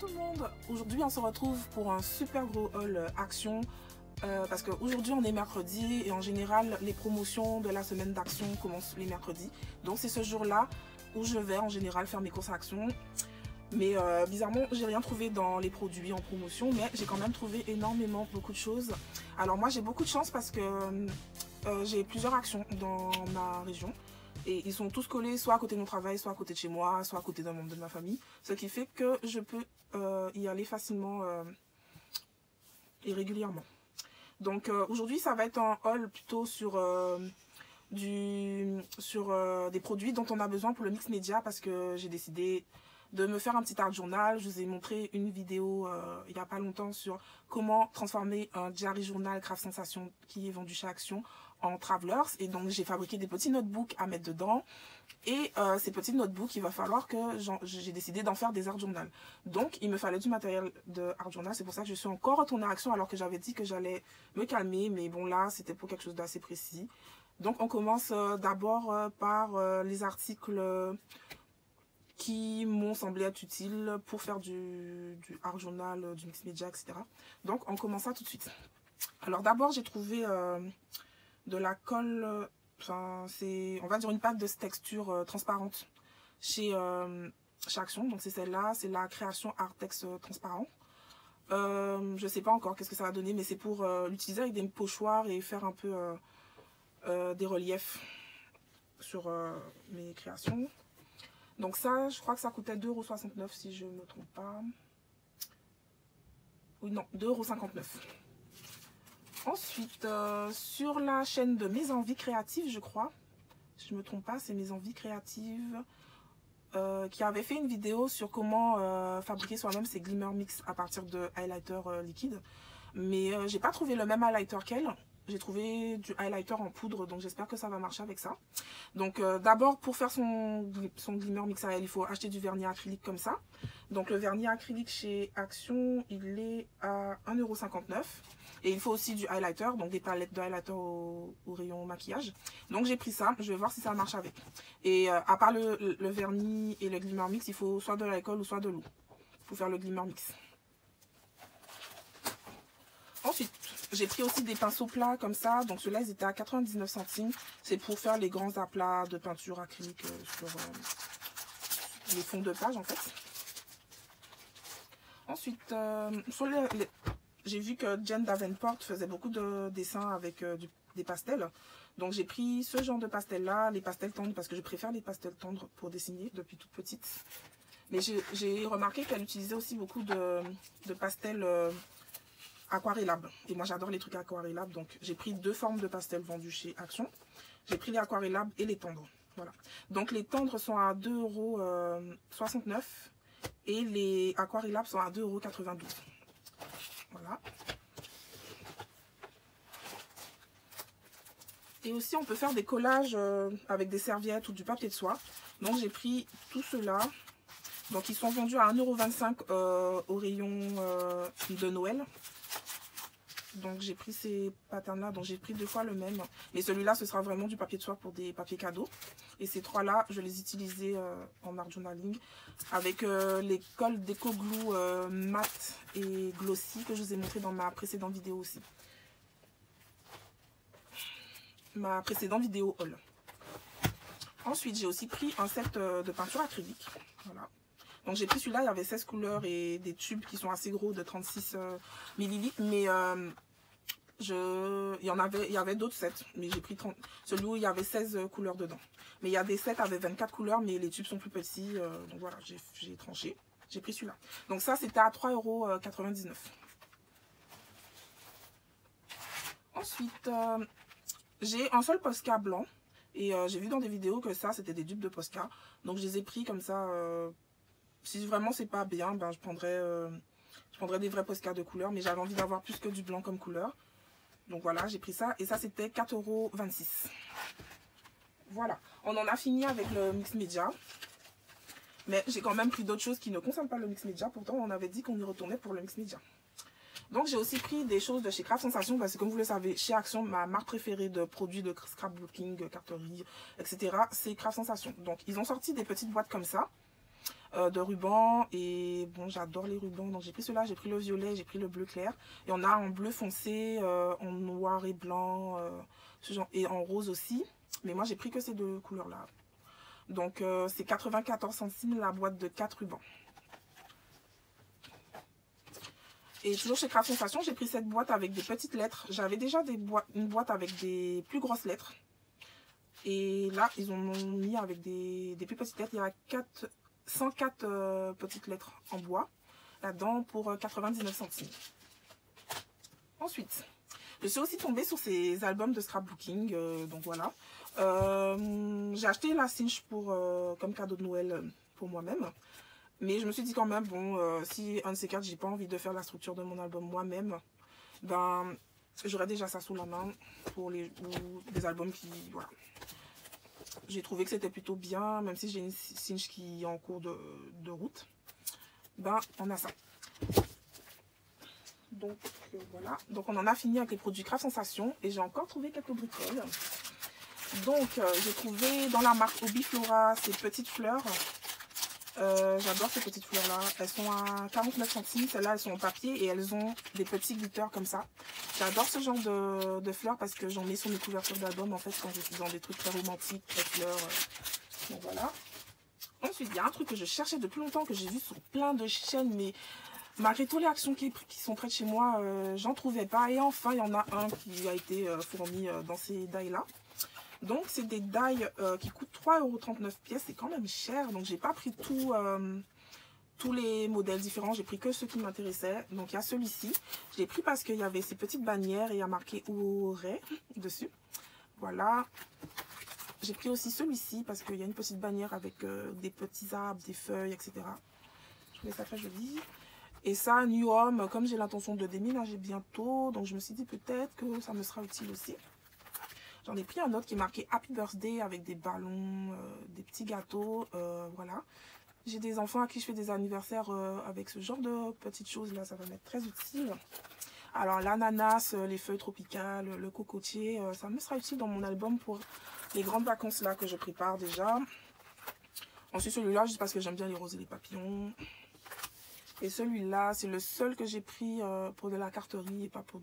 tout le monde. Aujourd'hui on se retrouve pour un super gros haul Action parce qu'aujourd'hui on est mercredi et en général les promotions de la semaine d'Action commencent les mercredis. Donc c'est ce jour-là où je vais en général faire mes courses Action. Mais bizarrement j'ai rien trouvé dans les produits en promotion, mais j'ai quand même trouvé beaucoup de choses. Alors moi j'ai beaucoup de chance parce que j'ai plusieurs Actions dans ma région. Et ils sont tous collés soit à côté de mon travail, soit à côté de chez moi, soit à côté d'un membre de ma famille. Ce qui fait que je peux y aller facilement et régulièrement. Donc aujourd'hui, ça va être un haul plutôt sur, des produits dont on a besoin pour le mix média. Parce que j'ai décidé de me faire un petit art journal. Je vous ai montré une vidéo il n'y a pas longtemps sur comment transformer un diary journal Craft Sensation qui est vendu chez Action en Travelers. Et donc j'ai fabriqué des petits notebooks à mettre dedans. Et ces petits notebooks, il va falloir que j'ai décidé d'en faire des art journal. Donc il me fallait du matériel de art journal. C'est pour ça que je suis encore retournée à Action alors que j'avais dit que j'allais me calmer. Mais bon là, c'était pour quelque chose d'assez précis. Donc on commence d'abord par les articles qui m'ont semblé être utiles pour faire du art journal, du mix média, etc. Donc on commence ça tout de suite. Alors d'abord j'ai trouvé de la colle, c'est on va dire une pâte de texture transparente chez Action. Donc c'est celle-là, c'est la création Artex transparent. Je sais pas encore qu'est-ce que ça va donner, mais c'est pour l'utiliser avec des pochoirs et faire un peu des reliefs sur mes créations. Donc ça, je crois que ça coûtait 2,69 € si je ne me trompe pas. Oui, non, 2,59 €. Ensuite, sur la chaîne de Mes Envies Créatives, je crois, si je ne me trompe pas, c'est Mes Envies Créatives, qui avait fait une vidéo sur comment fabriquer soi-même ses Glimmer Mix à partir de highlighter liquide. Mais j'ai pas trouvé le même highlighter qu'elle. J'ai trouvé du highlighter en poudre, donc j'espère que ça va marcher avec ça. Donc d'abord, pour faire son Glimmer Mix à elle, il faut acheter du vernis acrylique comme ça. Donc le vernis acrylique chez Action, il est à 1,59 €. Et il faut aussi du highlighter, donc des palettes de highlighter au rayon maquillage. Donc j'ai pris ça, je vais voir si ça marche avec. Et à part le vernis et le Glimmer Mix, il faut soit de l'alcool ou soit de l'eau pour faire le Glimmer Mix. Ensuite, j'ai pris aussi des pinceaux plats comme ça. Donc ceux-là, ils étaient à 99 centimes. C'est pour faire les grands aplats de peinture acrylique sur les fonds de page en fait. Ensuite, j'ai vu que Jen Davenport faisait beaucoup de dessins avec des pastels. Donc j'ai pris ce genre de pastels-là, les pastels tendres, parce que je préfère les pastels tendres pour dessiner depuis toute petite. Mais j'ai remarqué qu'elle utilisait aussi beaucoup de pastels aquarellables. Et moi j'adore les trucs aquarellables, donc j'ai pris deux formes de pastels vendus chez Action. J'ai pris les aquarellables et les tendres. Voilà. Donc les tendres sont à 2,69 € et les aquarellables sont à 2,92 €. Voilà. Et aussi on peut faire des collages avec des serviettes ou du papier de soie. Donc j'ai pris tout cela. Donc ils sont vendus à 1,25 € au rayon de Noël. Donc j'ai pris ces patterns là, donc j'ai pris deux fois le même. Mais celui-là ce sera vraiment du papier de soie pour des papiers cadeaux. Et ces trois là je les utilisais en art journaling avec les colles Déco Glue mat et glossy que je vous ai montré dans ma précédente vidéo aussi. Ma précédente vidéo haul. Ensuite j'ai aussi pris un set de peinture acrylique. Voilà. Donc j'ai pris celui-là, il y avait 16 couleurs et des tubes qui sont assez gros de 36 ml. Mais il y avait d'autres sets. Mais j'ai pris celui où il y avait 16 couleurs dedans. Mais il y a des sets avec 24 couleurs, mais les tubes sont plus petits. Donc voilà, j'ai tranché. J'ai pris celui-là. Donc ça, c'était à 3,99 €. Ensuite, j'ai un seul Posca blanc. Et j'ai vu dans des vidéos que ça, c'était des dupes de Posca. Donc je les ai pris comme ça. Si vraiment c'est pas bien, ben, je prendrais des vrais Posca de couleur. Mais j'avais envie d'avoir plus que du blanc comme couleur. Donc voilà, j'ai pris ça. Et ça, c'était 4,26 €. Voilà, on en a fini avec le mix média. Mais j'ai quand même pris d'autres choses qui ne concernent pas le mix média. Pourtant, on avait dit qu'on y retournait pour le mix média. Donc j'ai aussi pris des choses de chez Craft Sensation. Parce que comme vous le savez, chez Action, ma marque préférée de produits de scrapbooking, carterie, etc. c'est Craft Sensation. Donc ils ont sorti des petites boîtes comme ça. de ruban. Et bon, j'adore les rubans. Donc j'ai pris cela, j'ai pris le violet, j'ai pris le bleu clair. Il y en a en bleu foncé, en noir et blanc, ce genre, et en rose aussi. Mais moi j'ai pris que ces deux couleurs-là. Donc c'est 94 centimes la boîte de 4 rubans. Et toujours chez Craft Sensation, j'ai pris cette boîte avec des petites lettres. J'avais déjà une boîte avec des plus grosses lettres. Et là, ils en ont mis avec des plus petites lettres. Il y a 104 petites lettres en bois là-dedans pour 99 centimes. Ensuite, je suis aussi tombée sur ces albums de scrapbooking. Donc voilà. J'ai acheté la cinch comme cadeau de Noël pour moi-même. Mais je me suis dit quand même, bon, si un de ces quatre, j'ai pas envie de faire la structure de mon album moi-même, ben, j'aurais déjà ça sous la main pour des albums qui, voilà. J'ai trouvé que c'était plutôt bien, même si j'ai une cinch qui est en cours de route. Ben, on a ça. Donc, voilà. Donc, on en a fini avec les produits Craft Sensation. Et j'ai encore trouvé quelques bricoles. Donc, j'ai trouvé dans la marque Hobbyflora ces petites fleurs. J'adore ces petites fleurs là, elles sont à 49 centimes, celles-là elles sont en papier et elles ont des petits glitters comme ça. J'adore ce genre de fleurs parce que j'en mets sur mes couvertures d'albums en fait quand je suis dans des trucs très romantiques, très fleurs. Donc voilà. Ensuite il y a un truc que je cherchais depuis longtemps, que j'ai vu sur plein de chaînes, mais malgré toutes les actions qui sont près de chez moi, j'en trouvais pas. Et enfin il y en a un qui a été fourni dans ces dailles là. Donc, c'est des dailles qui coûtent 3,39 € pièce. C'est quand même cher. Donc, j'ai pas pris tous les modèles différents. J'ai pris que ceux qui m'intéressaient. Donc, il y a celui-ci. Je l'ai pris parce qu'il y avait ces petites bannières et il y a marqué Ouray dessus. Voilà. J'ai pris aussi celui-ci parce qu'il y a une petite bannière avec des petits arbres, des feuilles, etc. Je trouvais ça très joli. Et ça, New Home, comme j'ai l'intention de déménager bientôt. Donc, je me suis dit peut-être que ça me sera utile aussi. J'en ai pris un autre qui est marqué Happy Birthday avec des ballons, des petits gâteaux, voilà. J'ai des enfants à qui je fais des anniversaires avec ce genre de petites choses là, ça va m'être très utile. Alors l'ananas, les feuilles tropicales, le cocotier, ça me sera utile dans mon album pour les grandes vacances là que je prépare déjà. Ensuite celui-là, juste parce que j'aime bien les roses et les papillons. Et celui-là, c'est le seul que j'ai pris pour de la carterie et pas pour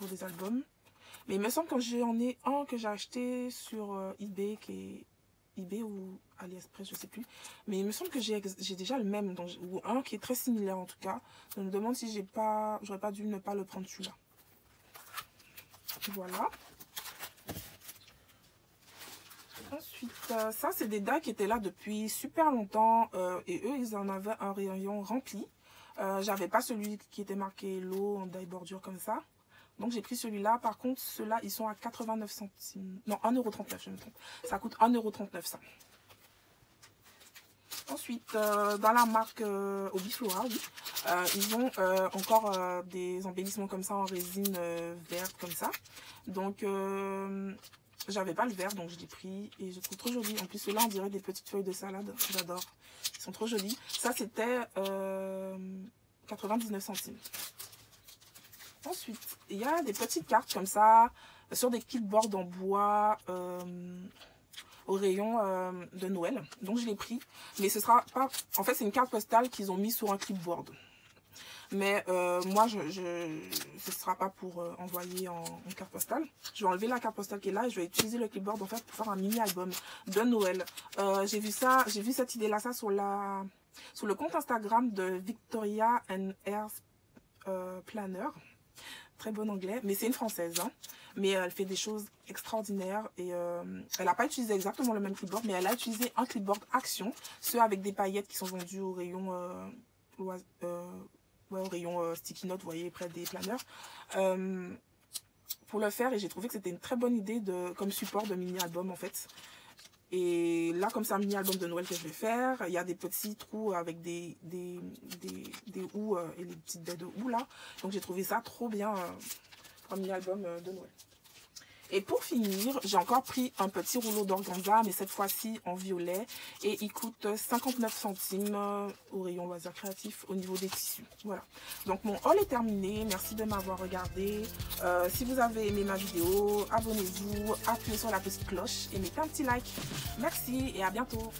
des albums. Mais il me semble que j'en ai un que j'ai acheté sur eBay, qui est eBay ou AliExpress, je sais plus. Mais il me semble que j'ai déjà le même, donc, ou un qui est très similaire en tout cas. Je me demande si j'aurais pas dû ne pas le prendre celui-là. Voilà. Ensuite, ça c'est des dailles qui étaient là depuis super longtemps. Et eux, ils en avaient un rayon rempli. J'avais pas celui qui était marqué Hello en die bordure comme ça. Donc j'ai pris celui-là. Par contre, ceux-là, ils sont à 89 centimes. Non, 1,39 €, je me trompe. Ça coûte 1,39 € ça. Ensuite, dans la marque Hobbyflora, oui, ils ont encore des embellissements comme ça en résine verte comme ça. Donc, j'avais pas le vert, donc je l'ai pris et je trouve trop joli. En plus, ceux-là, on dirait des petites feuilles de salade. J'adore. Ils sont trop jolis. Ça, c'était 99 centimes. Ensuite, il y a des petites cartes comme ça, sur des clipboards en bois, au rayon de Noël. Donc, je l'ai pris. Mais ce sera pas... En fait, c'est une carte postale qu'ils ont mis sur un clipboard. Mais moi, ce ne sera pas pour envoyer en carte postale. Je vais enlever la carte postale qui est là et je vais utiliser le clipboard en fait, pour faire un mini-album de Noël. J'ai vu cette idée-là sur le compte Instagram de Victoria and Airs Planner. Très bon anglais, mais c'est une française, hein. Mais elle fait des choses extraordinaires et elle n'a pas utilisé exactement le même clipboard, mais elle a utilisé un clipboard Action, ceux avec des paillettes qui sont vendus au rayon au rayon sticky note, vous voyez, près des planeurs, pour le faire. Et j'ai trouvé que c'était une très bonne idée comme support de mini-album en fait. Et là, comme c'est un mini-album de Noël que je vais faire, il y a des petits trous avec des houes et les petites baies de houes là. Donc j'ai trouvé ça trop bien pour un mini-album de Noël. Et pour finir, j'ai encore pris un petit rouleau d'organza, mais cette fois-ci en violet. Et il coûte 59 centimes au rayon loisirs créatifs au niveau des tissus. Voilà. Donc mon haul est terminé. Merci de m'avoir regardé. Si vous avez aimé ma vidéo, abonnez-vous, appuyez sur la petite cloche et mettez un petit like. Merci et à bientôt.